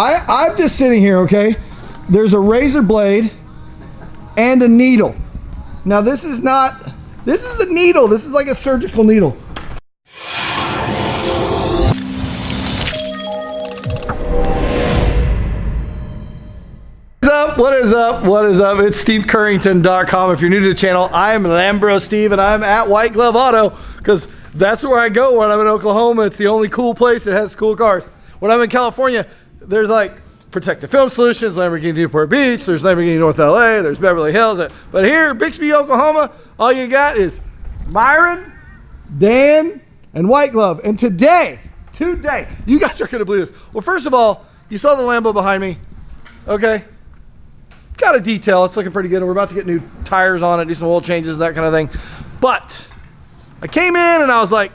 I'm just sitting here, okay? There's a razor blade and a needle. Now this is a needle. This is like a surgical needle. What is up? What is up? It's SteveCurrington.com. If you're new to the channel, I'm Lambro Steve, and I'm at White Glove Auto because that's where I go when I'm in Oklahoma. It's the only cool place that has cool cars. When I'm in California, there's like Protective Film Solutions, Lamborghini Newport Beach, there's Lamborghini North LA, there's Beverly Hills. But here, Bixby, Oklahoma, all you got is Myron, Dan, and White Glove. And today, you guys are gonna believe this. Well, first of all, you saw the Lambo behind me, okay? Got a detail, it's looking pretty good. We're about to get new tires on it, do some oil changes, that kind of thing. But I came in and I was like,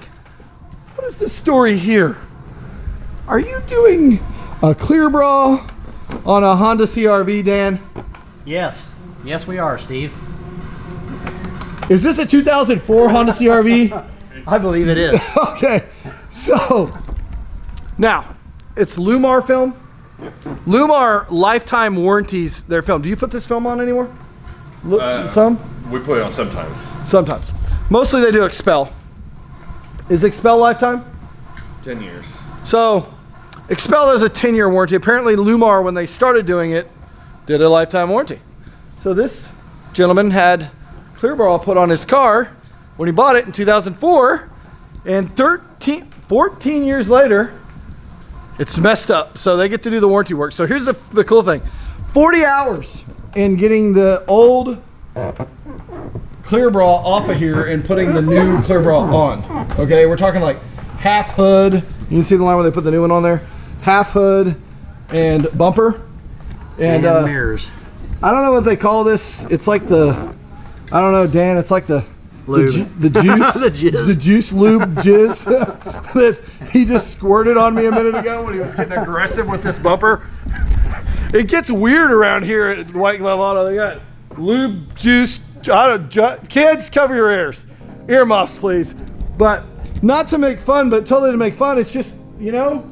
what is the story here? Are you doing a clear bra on a Honda CRV, Dan? Yes. Yes, we are, Steve. Is this a 2004 Honda CRV? I believe it is. Okay, so now it's Lumar film. Lumar lifetime warranties their film. Do you put this film on anymore? Some? We put it on sometimes. Sometimes. Mostly they do Expel. Is Expel lifetime? 10 years. So Expel has a 10-year warranty. Apparently Lumar, when they started doing it, did a lifetime warranty. So this gentleman had clear bra put on his car when he bought it in 2004, and 14 years later, it's messed up. So they get to do the warranty work. So here's the cool thing. 40 hours in getting the old clear bra off of here and putting the new clear bra on. Okay, we're talking like half hood. You can see the line where they put the new one on there. Half hood and bumper. And mirrors. I don't know what they call this. It's like the, I don't know, Dan, it's like the juice, the juice lube jizz that he just squirted on me a minute ago when he was getting aggressive with this bumper. It gets weird around here at White Glove Auto. They got lube juice. Kids, cover your ears. Earmuffs, please. But not to make fun, but totally to make fun. It's just, you know,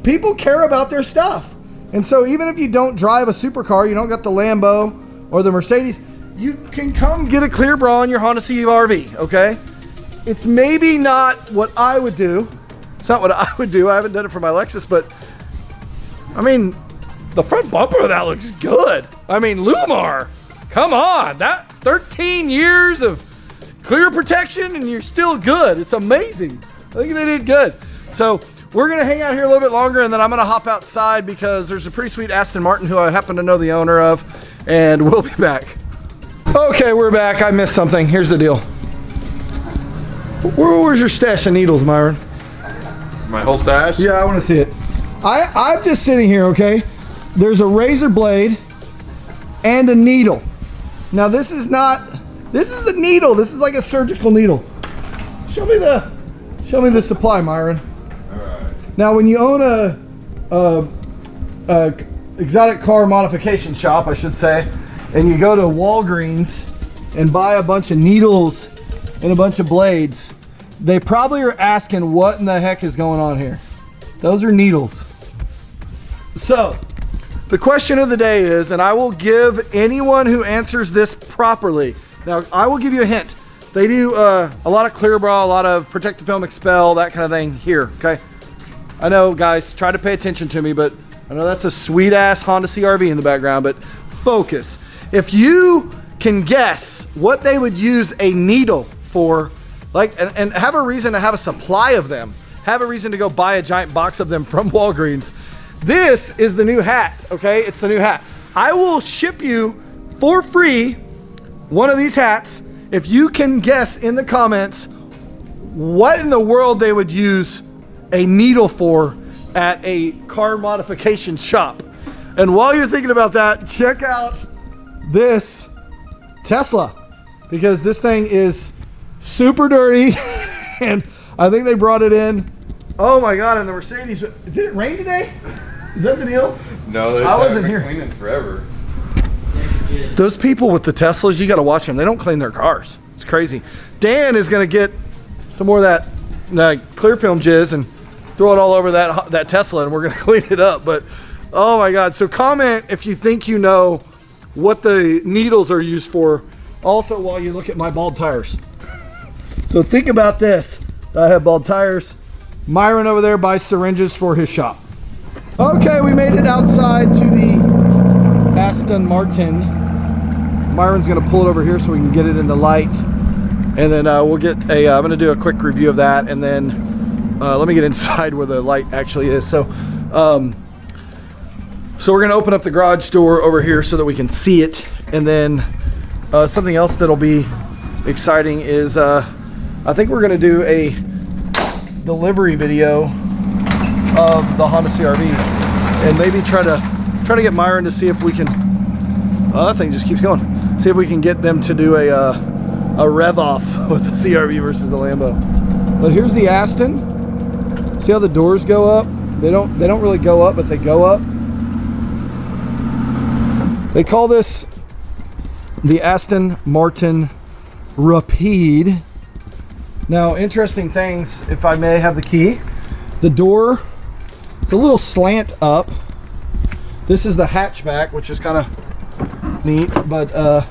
people care about their stuff. And so even if you don't drive a supercar, you don't got the Lambo or the Mercedes, you can come get a clear bra on your Honda CRV, okay? It's maybe not what I would do. It's not what I would do. I haven't done it for my Lexus, but I mean, the front bumper of that looks good. I mean, Lumar, come on. That 13 years of clear protection and you're still good. It's amazing. I think they did good. So we're gonna hang out here a little bit longer and then I'm gonna hop outside because there's a pretty sweet Aston Martin who I happen to know the owner of, and we'll be back. Okay, we're back. I missed something. Here's the deal. Where's your stash of needles, Myron? My whole stash? Yeah, I want to see it. I'm just sitting here, okay? There's a razor blade and a needle. Now this is a needle. This is like a surgical needle. Show me the supply, Myron. All right. Now when you own a exotic car modification shop, I should say, and you go to Walgreens and buy a bunch of needles and a bunch of blades, they probably are asking what in the heck is going on here. Those are needles. So the question of the day is, and I will give anyone who answers this properly, now I will give you a hint. They do a lot of clear bra, a lot of protective film Expel, that kind of thing here, okay? I know, guys, try to pay attention to me, but I know that's a sweet ass Honda CRV in the background, but focus. If you can guess what they would use a needle for, like, and have a reason to have a supply of them, have a reason to go buy a giant box of them from Walgreens, this is the new hat, okay? It's the new hat. I will ship you for free one of these hats if you can guess in the comments what in the world they would use a needle for at a car modification shop. And while you're thinking about that, check out this Tesla, because this thing is super dirty and I think they brought it in. Oh my God, and the Mercedes, did it rain today? Is that the deal? No, I wasn't here. Cleaning forever. Those people with the Teslas, you got to watch them. They don't clean their cars. It's crazy. Dan is going to get some more of that clear film jizz and throw it all over that Tesla, and we're going to clean it up. But Oh my God. So comment if you think you know what the needles are used for. Also, while you look at my bald tires. So think about this. I have bald tires. Myron over there buys syringes for his shop. Okay, we made it outside to the Aston Martin. Myron's gonna pull it over here so we can get it in the light. And then we'll get a, I'm gonna do a quick review of that, and then let me get inside where the light actually is. So we're gonna open up the garage door over here so that we can see it. And then something else that'll be exciting is I think we're gonna do a delivery video of the Honda CRV, and maybe try to get Myron to see if we can. Oh, that thing just keeps going. See if we can get them to do a rev off with the CRV versus the Lambo. But here's the Aston. See how the doors go up? They don't really go up, but they go up. They call this the Aston Martin Rapide. Now, interesting things, if I may have the key. The door, it's a little slant up. This is the hatchback, which is kind of neat. But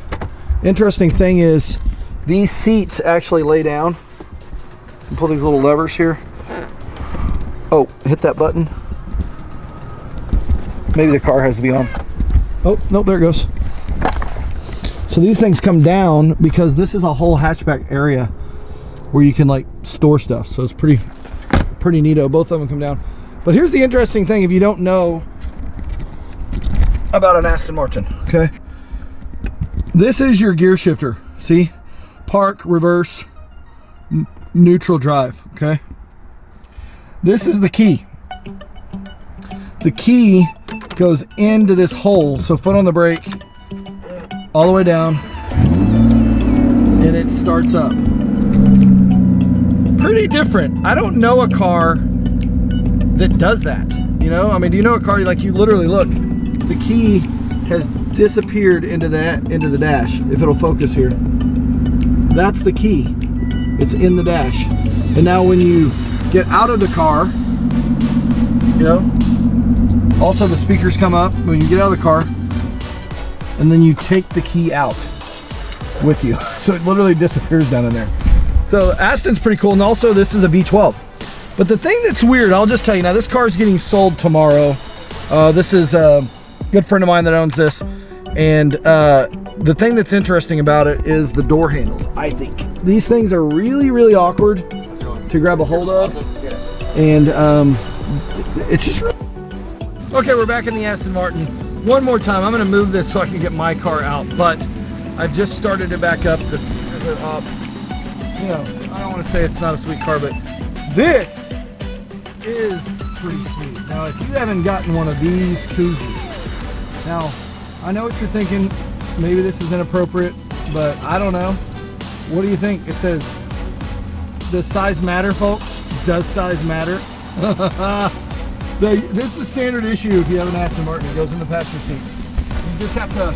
interesting thing is these seats actually lay down. You pull these little levers here. Oh, hit that button. Maybe the car has to be on. Oh, no, there it goes. So these things come down because this is a whole hatchback area where you can like store stuff. So it's pretty neato. Both of them come down. But here's the interesting thing if you don't know about an Aston Martin, okay? This is your gear shifter. See? Park, reverse, neutral drive, okay? This is the key. The key goes into this hole. So foot on the brake, all the way down, and it starts up. Pretty different. I don't know a car that does that. You know, I mean, do you know a car like you literally look? The key has disappeared into the dash. If it'll focus here, that's the key. It's in the dash. And now when you get out of the car, you know, also the speakers come up when you get out of the car, and then you take the key out with you. So it literally disappears down in there. So Aston's pretty cool, and also this is a V12. But the thing that's weird, I'll just tell you now, this car is getting sold tomorrow. This is a good friend of mine that owns this, and the thing that's interesting about it is the door handles. I think these things are really awkward to grab a hold of, and it's just really... Okay, we're back in the Aston Martin. One more time, I'm gonna move this so I can get my car out, but I've just started to back up this up. You know, I don't want to say it's not a sweet car, but this is pretty sweet. Now, if you haven't gotten one of these koozies, now, I know what you're thinking, maybe this is inappropriate, but I don't know. What do you think? It says, does size matter, folks? Does size matter? This is standard issue if you have an Aston Martin. It goes in the passenger seat. You just have to,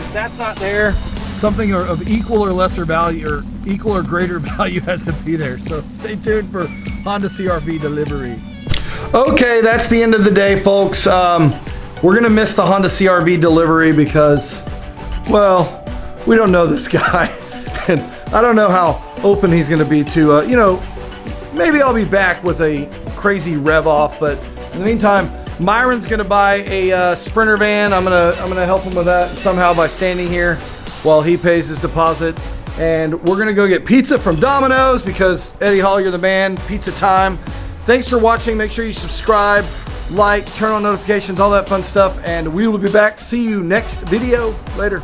if that's not there, something of equal or lesser value, or equal or greater value has to be there. So stay tuned for Honda CRV delivery. Okay, that's the end of the day, folks. We're gonna miss the Honda CRV delivery because, well, we don't know this guy. And I don't know how open he's gonna be to, you know, maybe I'll be back with a crazy rev off, but in the meantime, Myron's gonna buy a Sprinter van. I'm gonna help him with that somehow by standing here while he pays his deposit. And we're gonna go get pizza from Domino's because Eddie Hall, you're the man. Pizza time. Thanks for watching. Make sure you subscribe, like, turn on notifications, all that fun stuff, and we will be back. See you next video. Later.